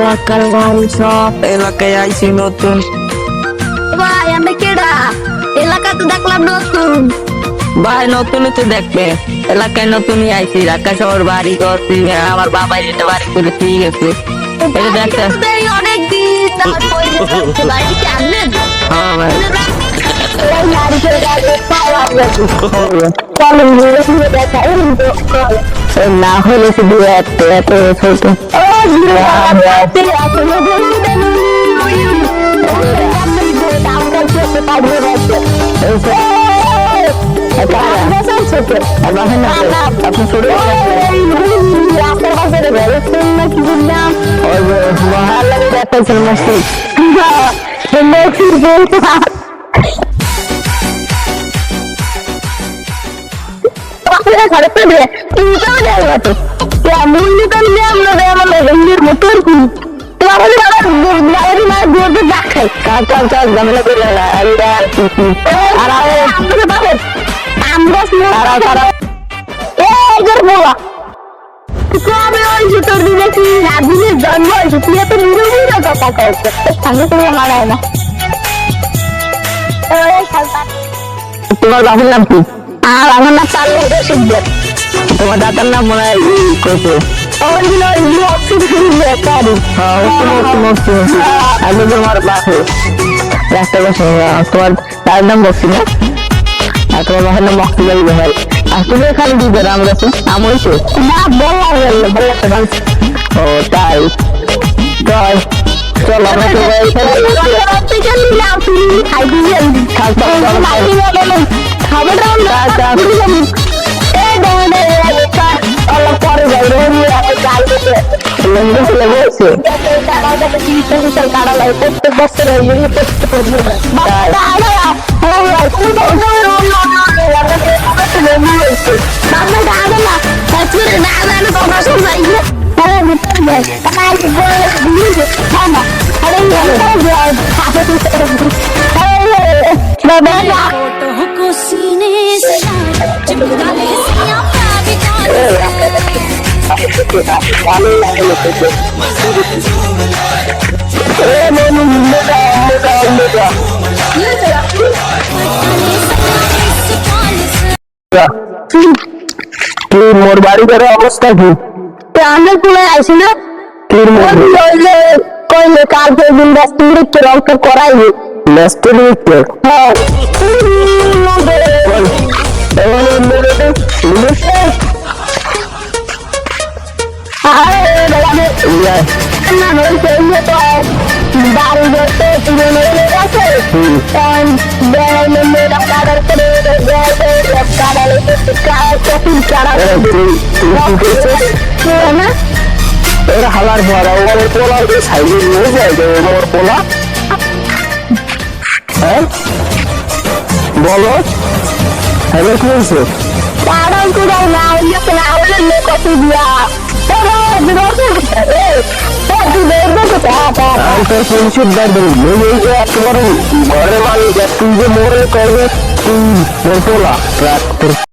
এলাকার বাড়ি সব এলাকায় আইছি নতুন। ভাই আমি কেডা? এলাকা তো দেখলাম নতুন। ভাই নতুনই তো দেখবে, এলাকায় নতুনই আইছি। ঢাকা শহর বাড়ি করছি, আমার বাবা এটা বাড়ি করে ঠিক আছে। এটা দেখতে অনেক দিন বাড়ি কেমন? হ্যাঁ ভাই। না হলে শুধু এত এত ছোট জন্ম হয়েছে তুই এত নিরবীর কথা করছে সঙ্গে তুমি মারায় না। তোমার বাবার নাম কি? আর আমার নাম চালু শিখবে। তোমার দাদার নাম মনে হয় কইছে তোমার বাপে রাস্তা বসে তোমার তার নাম বসছি না, আর তোমার বাবার নাম বক্সি যাই ভাই। আর তুমি এখানে কি করো? আমরা আম হয়েছে না বললাম। ও তাই চলো আমরা প্রত্যেক বছর को सीने से चिपका ले सिया মোর বাড়ি ঘরের অবস্থা কি? আমরা কোলে আইসি না কইলে কালকে দিন রাস্তা রংটা করাইবে হ্যাঁ হালার ভরা ওর পোলা সাইডে নিয়ে যায় ওর পোলা। হ্যাঁ বলো হ্যালো কি হয়েছে? ঘরের মালিক তুই যে মোড়ে করবে তুই পোলা